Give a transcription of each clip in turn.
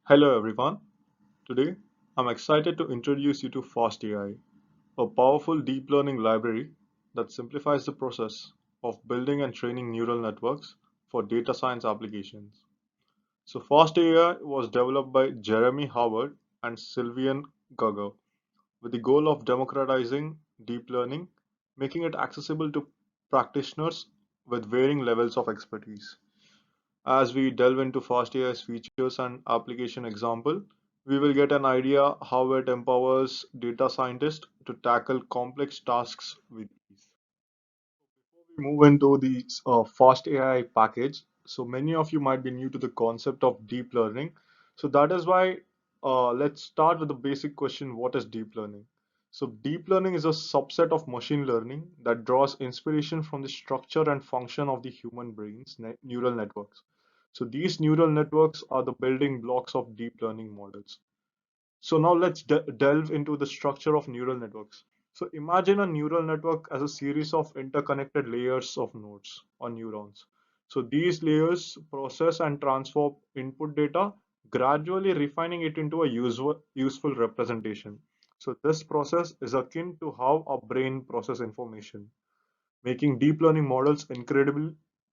Hello everyone. Today I'm excited to introduce you to Fastai, a powerful deep learning library that simplifies the process of building and training neural networks for data science applications. So Fastai was developed by Jeremy Howard and Sylvian Gugger with the goal of democratizing deep learning, making it accessible to practitioners with varying levels of expertise. As we delve into FastAI's features and application example, we will get an idea how it empowers data scientists to tackle complex tasks with ease. Before we move into the FastAI package, so many of you might be new to the concept of deep learning. So that is why let's start with the basic question, what is deep learning? So deep learning is a subset of machine learning that draws inspiration from the structure and function of the human brain's neural networks. So these neural networks are the building blocks of deep learning models. So now let's delve into the structure of neural networks. So imagine a neural network as a series of interconnected layers of nodes or neurons. So these layers process and transform input data, gradually refining it into a useful representation. So this process is akin to how a brain processes information, making deep learning models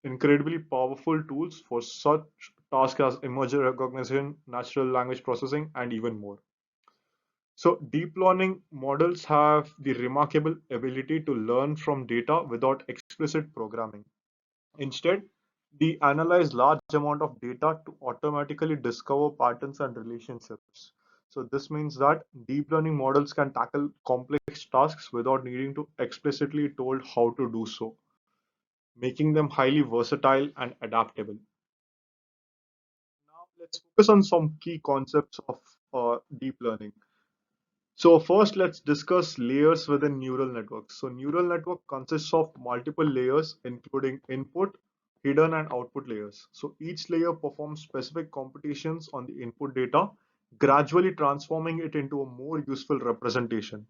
incredibly powerful tools for such tasks as image recognition, natural language processing, and even more. So deep learning models have the remarkable ability to learn from data without explicit programming. Instead, they analyze large amount of data to automatically discover patterns and relationships. So this means that deep learning models can tackle complex tasks without needing to explicitly told how to do so, making them highly versatile and adaptable. Now let's focus on some key concepts of deep learning. So first, let's discuss layers within neural networks. So neural network consists of multiple layers, including input, hidden, and output layers. So each layer performs specific computations on the input data, gradually transforming it into a more useful representation.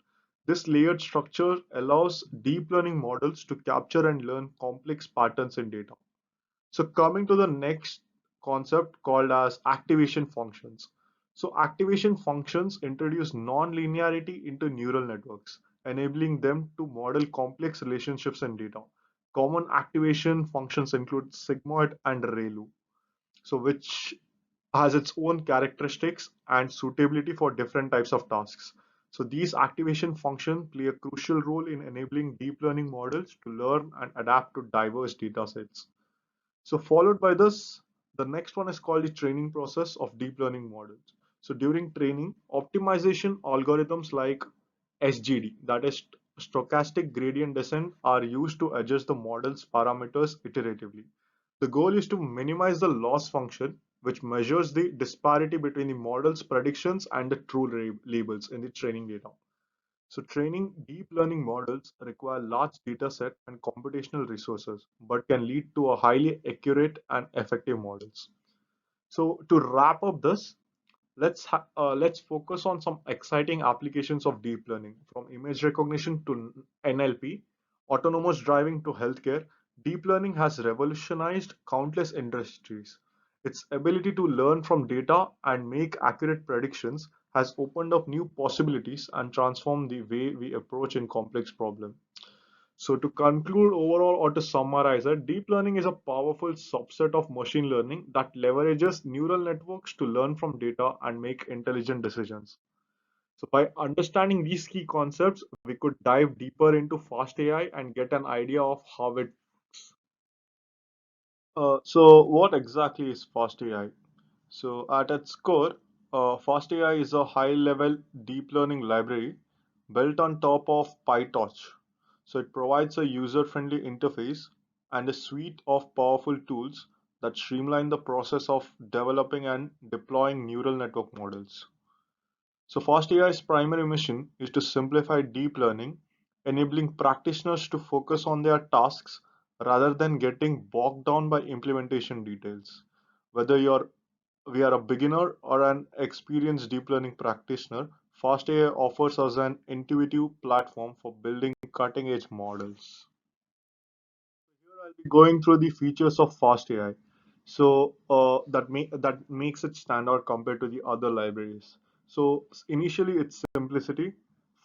This layered structure allows deep learning models to capture and learn complex patterns in data. So coming to the next concept called as activation functions. So activation functions introduce non-linearity into neural networks, enabling them to model complex relationships in data. Common activation functions include sigmoid and ReLU, so which has its own characteristics and suitability for different types of tasks. So these activation functions play a crucial role in enabling deep learning models to learn and adapt to diverse data sets. So followed by this, the next one is called the training process of deep learning models. So during training, optimization algorithms like SGD, that is stochastic gradient descent, are used to adjust the model's parameters iteratively. The goal is to minimize the loss function, which measures the disparity between the model's predictions and the true labels in the training data. So training deep learning models require large data set and computational resources, but can lead to a highly accurate and effective models. So to wrap up this, let's focus on some exciting applications of deep learning, from image recognition to NLP, autonomous driving to healthcare. Deep learning has revolutionized countless industries. Its ability to learn from data and make accurate predictions has opened up new possibilities and transformed the way we approach in complex problems. So to conclude overall or to summarize it, deep learning is a powerful subset of machine learning that leverages neural networks to learn from data and make intelligent decisions. So by understanding these key concepts, we could dive deeper into fast AI and get an idea of how it works. So what exactly is fast AI? So at its core, fast AI is a high-level deep learning library built on top of PyTorch. So it provides a user-friendly interface and a suite of powerful tools that streamline the process of developing and deploying neural network models. So FastAI's primary mission is to simplify deep learning, enabling practitioners to focus on their tasks rather than getting bogged down by implementation details. Whether we are a beginner or an experienced deep learning practitioner, FastAI offers us an intuitive platform for building cutting-edge models. Here I'll be going through the features of FastAI. That makes it stand out compared to the other libraries. So initially, its simplicity.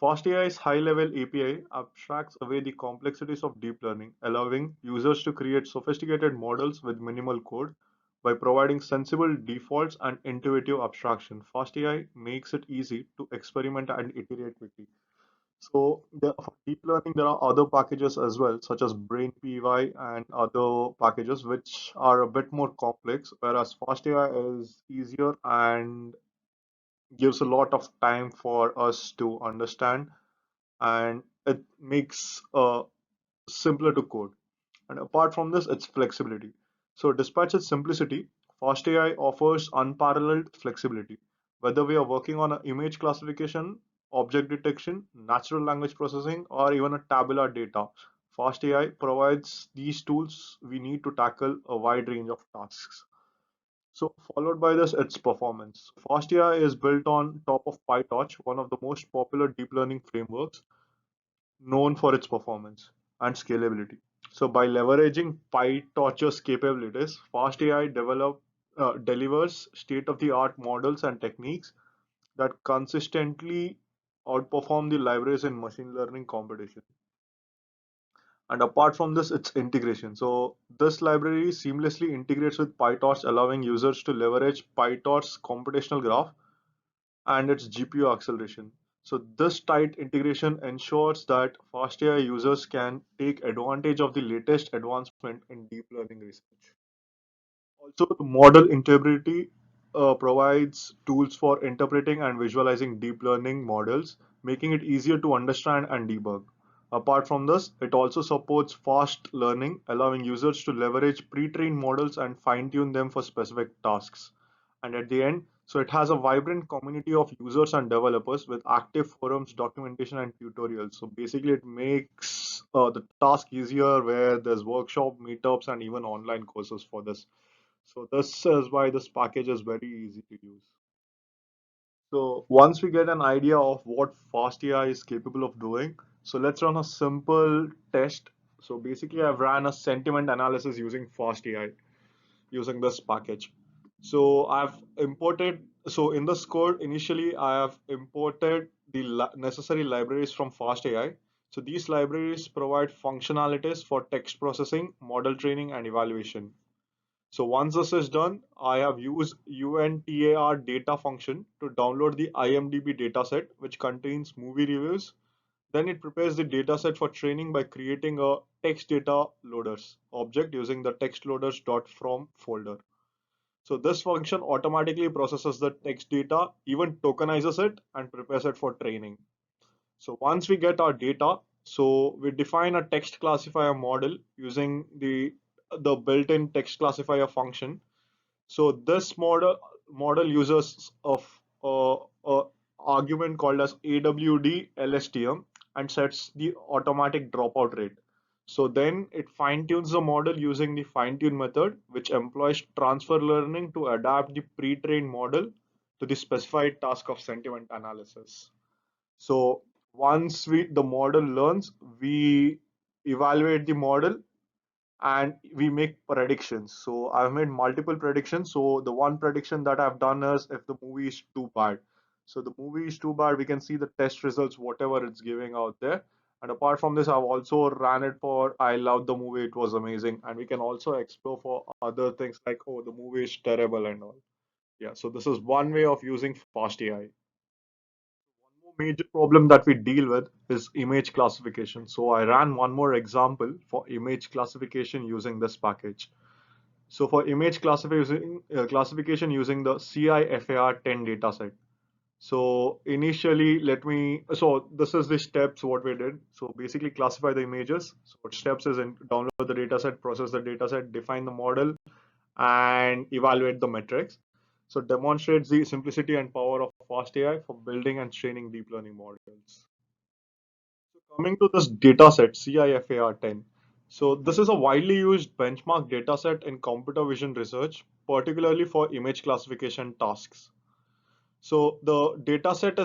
FastAI's high-level API abstracts away the complexities of deep learning, allowing users to create sophisticated models with minimal code. By providing sensible defaults and intuitive abstraction, FastAI makes it easy to experiment and iterate quickly. For deep learning, there are other packages as well, such as BrainPy and other packages which are a bit more complex, whereas FastAI is easier and gives a lot of time for us to understand, and it makes simpler to code. And apart from this, it's flexibility. So despite its simplicity, FastAI offers unparalleled flexibility. Whether we are working on an image classification, object detection, natural language processing, or even a tabular data, FastAI provides these tools we need to tackle a wide range of tasks. So followed by this, its performance. FastAI is built on top of PyTorch, one of the most popular deep learning frameworks, known for its performance and scalability. So by leveraging PyTorch's capabilities, FastAI delivers state-of-the-art models and techniques that consistently outperform the libraries in machine learning competition. And apart from this, it's integration. So this library seamlessly integrates with PyTorch, allowing users to leverage PyTorch's computational graph and its GPU acceleration. So this tight integration ensures that FastAI users can take advantage of the latest advancement in deep learning research. Also, the model interpretability provides tools for interpreting and visualizing deep learning models, making it easier to understand and debug. Apart from this, it also supports fast learning, allowing users to leverage pre-trained models and fine-tune them for specific tasks. And at the end, so it has a vibrant community of users and developers with active forums, documentation, and tutorials. So basically, it makes the task easier where there's workshop, meetups, and even online courses for this. So this is why this package is very easy to use. So once we get an idea of what FastAI is capable of doing, so let's run a simple test. So basically I've ran a sentiment analysis using FastAI using this package. So so in this code, initially I have imported the necessary libraries from FastAI. So these libraries provide functionalities for text processing, model training, and evaluation. So once this is done, I have used UNTAR data function to download the IMDb dataset, which contains movie reviews. Then it prepares the dataset for training by creating a text data loaders object using the textloaders.from folder. So this function automatically processes the text data, even tokenizes it, and prepares it for training. So once we get our data, so we define a text classifier model using the built-in text classifier function. So this model uses a argument called as AWD LSTM and sets the automatic dropout rate. So then it fine tunes the model using the fine tune method, which employs transfer learning to adapt the pre-trained model to the specified task of sentiment analysis. So once the model learns, we evaluate the model and we make predictions. So I've made multiple predictions. So the one prediction that I've done is if the movie is too bad. So the movie is too bad, we can see the test results, whatever it's giving out there. And apart from this, I've also ran it for I love the movie, it was amazing. And we can also explore for other things like, oh, the movie is terrible and all. Yeah, so this is one way of using fast AI. One more major problem that we deal with is image classification. So I ran one more example for image classification using this package. So for image classification using the CIFAR10 dataset. So initially, so this is the steps what we did. So basically classify the images. So what steps is download the dataset, process the dataset, define the model, and evaluate the metrics. So demonstrates the simplicity and power of fast AI for building and training deep learning models. So coming to this dataset, CIFAR10. So this is a widely used benchmark dataset in computer vision research, particularly for image classification tasks. So the dataset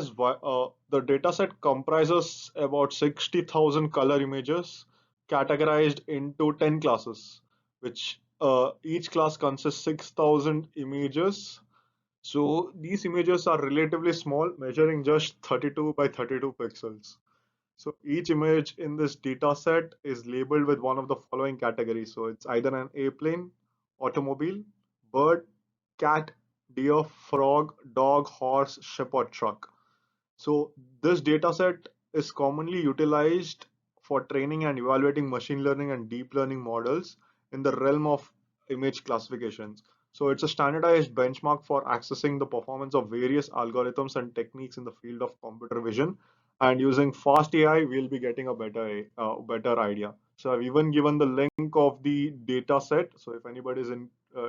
comprises about 60,000 color images categorized into 10 classes, which each class consists 6,000 images. So these images are relatively small, measuring just 32 by 32 pixels. So each image in this data set is labeled with one of the following categories. So it's either an airplane, automobile, bird, cat, deer, frog, dog, horse, ship, or truck. So this data set is commonly utilized for training and evaluating machine learning and deep learning models in the realm of image classifications. So it's a standardized benchmark for accessing the performance of various algorithms and techniques in the field of computer vision. And using fast AI, we'll be getting a better idea. So I've even given the link of the data set. So if anybody is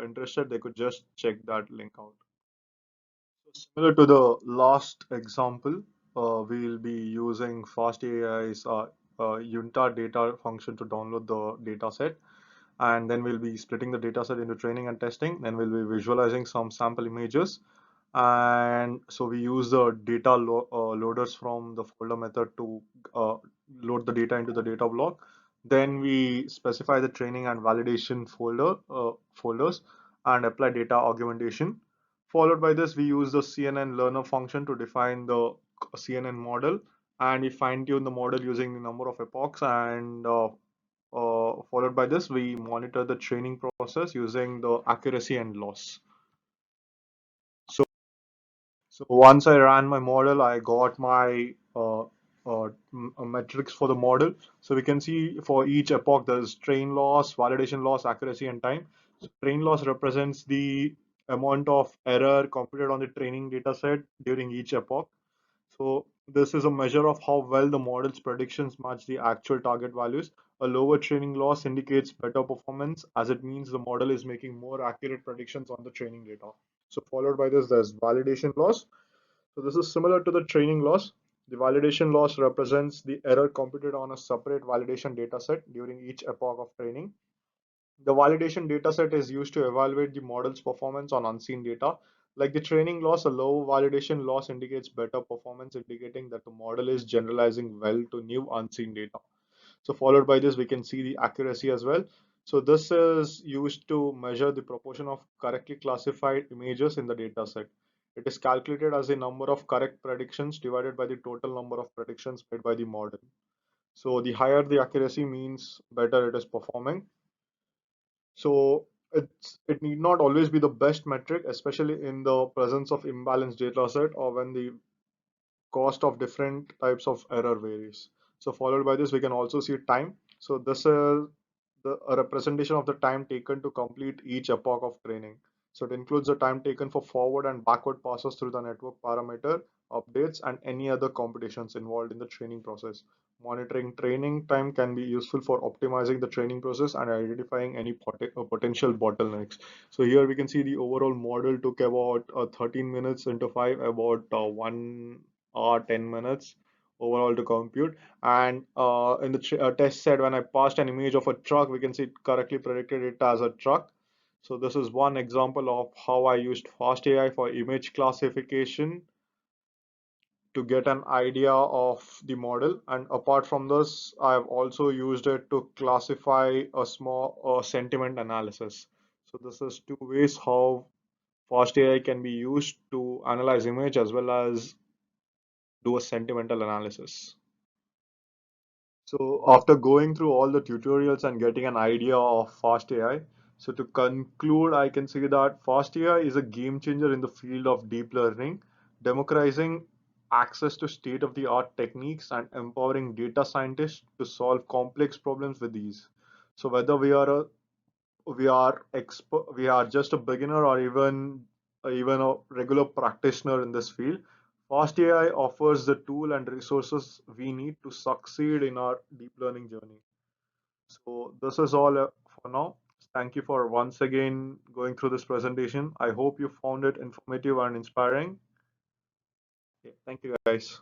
interested, they could just check that link out. Similar to the last example, we'll be using FastAI's UNTAR data function to download the data set, and then we'll be splitting the data set into training and testing. Then we'll be visualizing some sample images, and so we use the loaders from the folder method to uh, load the data into the data block. Then we specify the training and validation folders and apply data augmentation. Followed by this, we use the CNN learner function to define the CNN model, and we fine tune the model using the number of epochs. And followed by this, we monitor the training process using the accuracy and loss. So, so once I ran my model, I got my metrics for the model. So we can see for each epoch, there's train loss, validation loss, accuracy, and time. So train loss represents the amount of error computed on the training data set during each epoch. So this is a measure of how well the model's predictions match the actual target values. A lower training loss indicates better performance, as it means the model is making more accurate predictions on the training data. So followed by this, there's validation loss. So this is similar to the training loss. The validation loss represents the error computed on a separate validation dataset during each epoch of training. The validation dataset is used to evaluate the model's performance on unseen data. Like the training loss, a low validation loss indicates better performance, indicating that the model is generalizing well to new unseen data. So followed by this, we can see the accuracy as well. So this is used to measure the proportion of correctly classified images in the data set. It is calculated as the number of correct predictions divided by the total number of predictions made by the model. So the higher the accuracy means better it is performing. So it need not always be the best metric, especially in the presence of imbalanced data set or when the cost of different types of error varies. So followed by this, we can also see time. So this is a representation of the time taken to complete each epoch of training. So it includes the time taken for forward and backward passes through the network parameter updates and any other computations involved in the training process. Monitoring training time can be useful for optimizing the training process and identifying any potential bottlenecks. So here we can see the overall model took about 13 minutes into 5, about 1 hour 10 minutes overall to compute. And in the test set, when I passed an image of a truck, we can see it correctly predicted it as a truck. So this is one example of how I used fast AI for image classification to get an idea of the model. And apart from this, I've also used it to classify a small sentiment analysis. So this is two ways how fast AI can be used to analyze image as well as do a sentimental analysis. So after going through all the tutorials and getting an idea of fast AI, so to conclude, I can say that fast AI is a game changer in the field of deep learning, democratizing access to state-of-the-art techniques and empowering data scientists to solve complex problems with ease. So whether we are just a beginner or even a regular practitioner in this field, fast AI offers the tool and resources we need to succeed in our deep learning journey. So this is all for now. Thank you for once again going through this presentation. I hope you found it informative and inspiring. Okay, thank you guys.